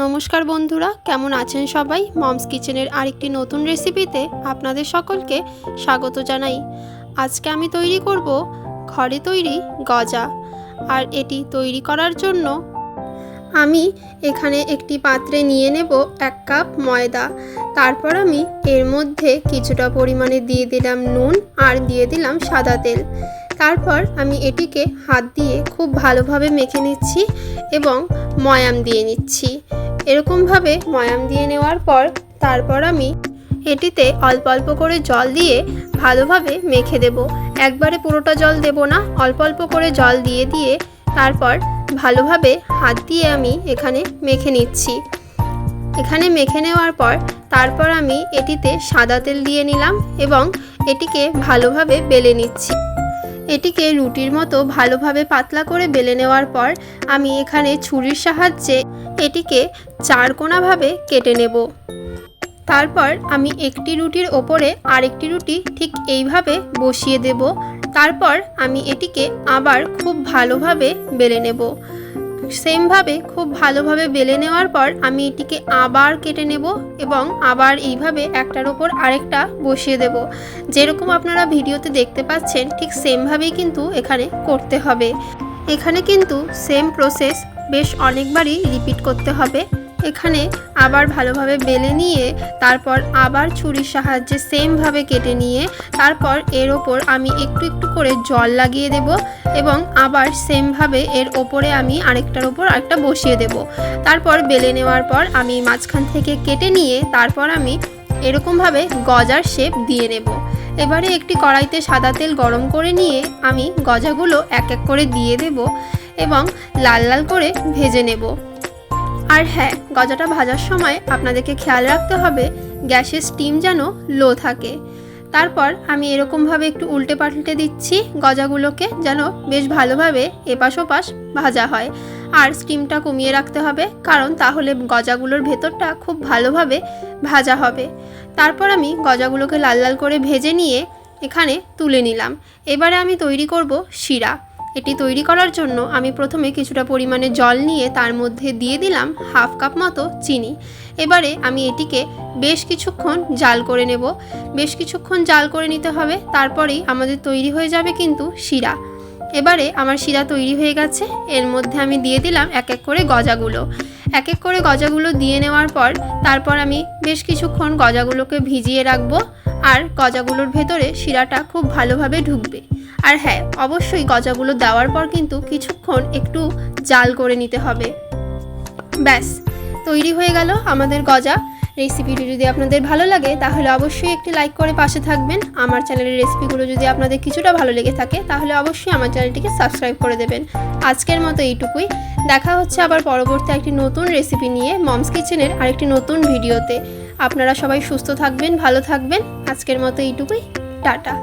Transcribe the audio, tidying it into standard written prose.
নমস্কার বন্ধুরা, কেমন আছেন সবাই? মমস কিচেনের আরেকটি নতুন রেসিপিতে আপনাদের সকলকে স্বাগত জানাই। আজকে আমি তৈরি করব ঘরে তৈরি গজা। আর এটি তৈরি করার জন্য আমি এখানে একটি পাত্রে নিয়ে নেব 1 কাপ ময়দা। তারপর আমি এর মধ্যে কিছুটা পরিমাণে দিয়ে দিলাম নুন আর দিয়ে দিলাম সাদা তেল। তারপর আমি এটিকে হাত দিয়ে খুব ভালোভাবে মেখে নিচ্ছি এবং ময়াম দিয়ে নিচ্ছি। এরকমভাবে ময়াম দিয়ে নেওয়ার পর তারপর আমি এটিতে অল্প অল্প করে জল দিয়ে ভালোভাবে মেখে দেব। একবারে পুরোটা জল দেব না, অল্প অল্প করে জল দিয়ে দিয়ে তারপর ভালোভাবে হাত দিয়ে আমি এখানে মেখে নিচ্ছি। এখানে মেখে নেওয়ার পর তারপর আমি এটিতে সাদা তেল দিয়ে নিলাম এবং এটিকে ভালোভাবে বেলে নিচ্ছি। এটিকে রুটির মতো ভালোভাবে পাতলা করে বেলে নেওয়ার পর আমি এখানে ছুরির সাহায্যে এটিকে 4 কোণাভাবে কেটে নেব। তারপর আমি একটি রুটির ওপরে আরেকটি রুটি ঠিক এইভাবে বসিয়ে দেব। তারপর আমি এটিকে আবার খুব ভালোভাবে বেলে নেব। সেমভাবে খুব ভালোভাবে বেলে নেওয়ার পর আমি এটিকে আবার কেটে নেব এবং আবার এইভাবে একটার ওপর আরেকটা বসিয়ে দেব। যেরকম আপনারা ভিডিওতে দেখতে পাচ্ছেন ঠিক সেমভাবেই কিন্তু এখানে করতে হবে। এখানে কিন্তু সেম প্রসেস বেশ অনেকবারই রিপিট করতে হবে। এখানে আবার ভালোভাবে বেলে নিয়ে তারপর আবার ছুরির সাহায্যে সেমভাবে কেটে নিয়ে তারপর এর ওপর আমি একটু একটু করে জল লাগিয়ে দেব এবং আবার সেমভাবে এর ওপরে আমি আরেকটার ওপর আরেকটা বসিয়ে দেব। তারপর বেলে নেওয়ার পর আমি মাঝখান থেকে কেটে নিয়ে তারপর আমি এরকমভাবে গজার শেপ দিয়ে নেব। এবারে একটি কড়াইতে সাদা তেল গরম করে নিয়ে আমি গজাগুলো এক এক করে দিয়ে দেব এবং লাল লাল করে ভেজে নেব। আর হ্যাঁ, গজাটা ভাজার সময় আপনাদেরকে খেয়াল রাখতে হবে গ্যাসের স্টিম যেন লো থাকে। তারপর আমি এরকমভাবে একটু উল্টে পাল্টে দিচ্ছি গজাগুলোকে, যেন বেশ ভালোভাবে এপাশ ওপাশ ভাজা হয়। আর স্টিমটা কমিয়ে রাখতে হবে, কারণ তাহলে গজাগুলোর ভেতরটা খুব ভালোভাবে ভাজা হবে। তারপর আমি গজাগুলোকে লাল লাল করে ভেজে নিয়ে এখানে তুলে নিলাম। এবারে আমি তৈরি করব শিরা। এটি তৈরি করার জন্য আমি প্রথমে কিছুটা পরিমাণে জল নিয়ে তার মধ্যে দিয়ে দিলাম 1/2 কাপ মতো চিনি। এবারে আমি এটিকে বেশ কিছুক্ষণ জাল করে নেব। বেশ কিছুক্ষণ জাল করে নিতে হবে, তারপরেই আমাদের তৈরি হয়ে যাবে কিন্তু শিরা। এবারে আমার শিরা তৈরি হয়ে গেছে। এর মধ্যে আমি দিয়ে দিলাম এক এক করে গজাগুলো। এক এক করে গজাগুলো দিয়ে নেওয়ার পর তারপর আমি বেশ কিছুক্ষণ গজাগুলোকে ভিজিয়ে রাখবো। আর গজাগুলোর ভেতরে শিরাটা খুব ভালোভাবে ঢুকবে। আর হ্যাঁ, অবশ্যই গজাগুলো দেওয়ার পর কিন্তু কিছুক্ষণ একটু জাল করে নিতে হবে। ব্যাস, তৈরি হয়ে গেল আমাদের গজা। রেসিপিটি যদি আপনাদের ভালো লাগে তাহলে অবশ্যই একটি লাইক করে পাশে থাকবেন। আমার চ্যানেলের রেসিপিগুলো যদি আপনাদের কিছুটা ভালো লেগে থাকে তাহলে অবশ্যই আমার চ্যানেলটিকে সাবস্ক্রাইব করে দেবেন। আজকের মতো এইটুকুই। দেখা হচ্ছে আবার পরবর্তী একটি নতুন রেসিপি নিয়ে মমস কিচেনের আরেকটি নতুন ভিডিওতে। আপনারা সবাই সুস্থ থাকবেন, ভালো থাকবেন। আজকের মতো এইটুকুই। টাটা।